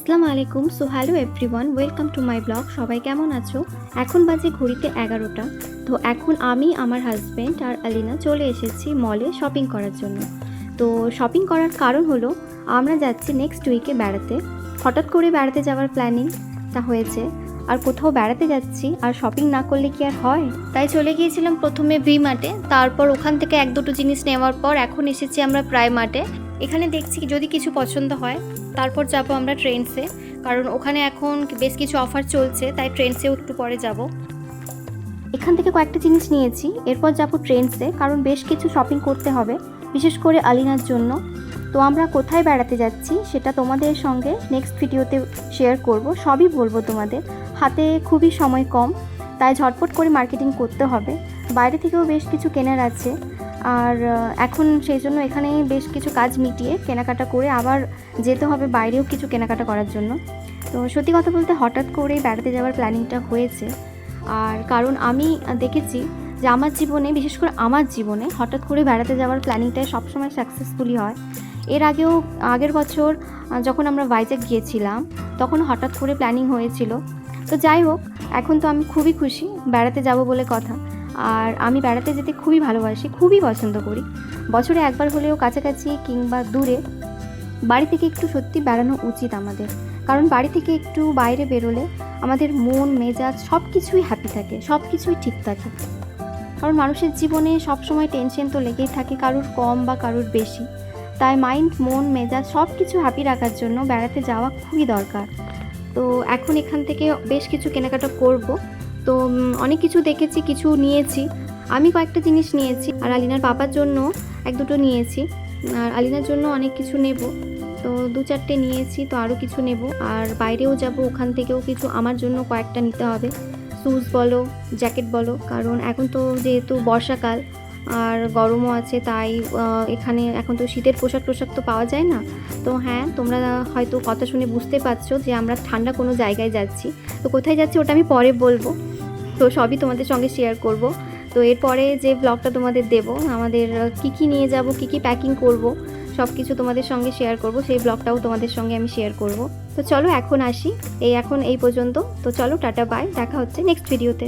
আসসালামু আলাইকুম। So hello everyone, welcome to my blog. সবাই কেমন আছো? এখন বাজে ঘড়িতে 11টা। তো এখন আমি, আমার হাজব্যান্ড আর আলিনা চলে এসেছি মলে শপিং করার জন্য। তো শপিং করার কারণ হলো আমরা যাচ্ছি নেক্সট উইকে বেড়াতে। হঠাৎ করে বেড়াতে যাওয়ার প্ল্যানিংটা হয়েছে, আর কোথাও বেড়াতে যাচ্ছি আর শপিং না করলে কি আর হয়? তাই চলে গিয়েছিলাম প্রথমে ভি মার্টে, তারপর ওখান থেকে এক দুটো জিনিস নেওয়ার পর এখন এসেছি আমরা প্রাইমার্টে। এখানে দেখছি যদি কিছু পছন্দ হয় তারপর যাব আমরা ট্রেন্ডসে, কারণ ওখানে এখন বেশ কিছু অফার চলছে, তাই ট্রেন্ডসেও একটু পরে যাব। এখান থেকে কয়েকটা জিনিস নিয়েছি, এরপর যাব ট্রেন্ডসে, কারণ বেশ কিছু শপিং করতে হবে, বিশেষ করে আলিনার জন্য। তো আমরা কোথায় বেড়াতে যাচ্ছি সেটা তোমাদের সঙ্গে নেক্সট ভিডিওতে শেয়ার করব, সবই বলবো তোমাদের। হাতে খুবই সময় কম, তাই ঝটপট করে মার্কেটিং করতে হবে। বাইরে থেকেও বেশ কিছু কেনার আছে, আর এখন সেই জন্য এখানে বেশ কিছু কাজ মিটিয়ে কেনাকাটা করে আবার যেতে হবে বাইরেও কিছু কেনাকাটা করার জন্য। তো সত্যি কথা বলতে হঠাৎ করেই বেড়াতে যাওয়ার প্ল্যানিংটা হয়েছে, আর কারণ আমি দেখেছি যে আমার জীবনে, বিশেষ করে আমার জীবনে হঠাৎ করে বেড়াতে যাওয়ার প্ল্যানিংটাই সবসময় সাকসেসফুলি হয়। এর আগের বছর যখন আমরা ভাইজ্যাগ গিয়েছিলাম তখন হঠাৎ করে প্ল্যানিং হয়েছিল। তো যাই হোক, এখন তো আমি খুবই খুশি, বেড়াতে যাব বলে কথা। আর আমি বেড়াতে যেতে খুবই ভালোবাসি, খুবই পছন্দ করি। বছরে একবার হলেও কাছাকাছি কিংবা দূরে বাড়ি থেকে একটু সত্যি বেড়ানো উচিত আমাদের, কারণ বাড়ি থেকে একটু বাইরে বেরোলে আমাদের মন মেজাজ সব কিছুই হ্যাপি থাকে, সব কিছুই ঠিক থাকে। কারণ মানুষের জীবনে সবসময় টেনশন তো লেগেই থাকে, কারুর কম বা কারুর বেশি। তাই মাইন্ড, মন মেজাজ সব কিছু হ্যাপি রাখার জন্য বেড়াতে যাওয়া খুবই দরকার। তো এখন এখান থেকে বেশ কিছু কেনাকাটা করব। তো অনেক কিছু দেখেছি, কিছু নিয়েছি। আমি কয়েকটা জিনিস নিয়েছি, আর আলিনার বাবার জন্য এক দুটো নিয়েছি, আর আলিনার জন্য অনেক কিছু নেব। তো দু চারটে নিয়েছি, তো আরও কিছু নেব। আর বাইরেও যাব, ওখান থেকেও কিছু আমার জন্য কয়েকটা নিতে হবে, শ্যুজ বলো, জ্যাকেট বলো, কারণ এখন তো যেহেতু বর্ষাকাল আর গরমও আছে, তাই এখানে এখন তো শীতের পোশাক তো পাওয়া যায় না। তো হ্যাঁ, তোমরা হয়তো কথা শুনে বুঝতে পারছো যে আমরা ঠান্ডা কোনো জায়গায় যাচ্ছি। তো কোথায় যাচ্ছি ওটা আমি পরে বলবো, তো সবই তোমাদের সঙ্গে শেয়ার করব। তো এরপরে যে ব্লগটা তোমাদের দেব, আমাদের কি নিয়ে যাব, কি প্যাকিং করব, সব কিছু তোমাদের সঙ্গে শেয়ার করব, সেই ব্লগটাও তোমাদের সঙ্গে আমি শেয়ার করব। তো চলো এখন আসি, এখন এই পর্যন্ত। তো চলো, টাটা বাই, দেখা হচ্ছে নেক্সট ভিডিওতে।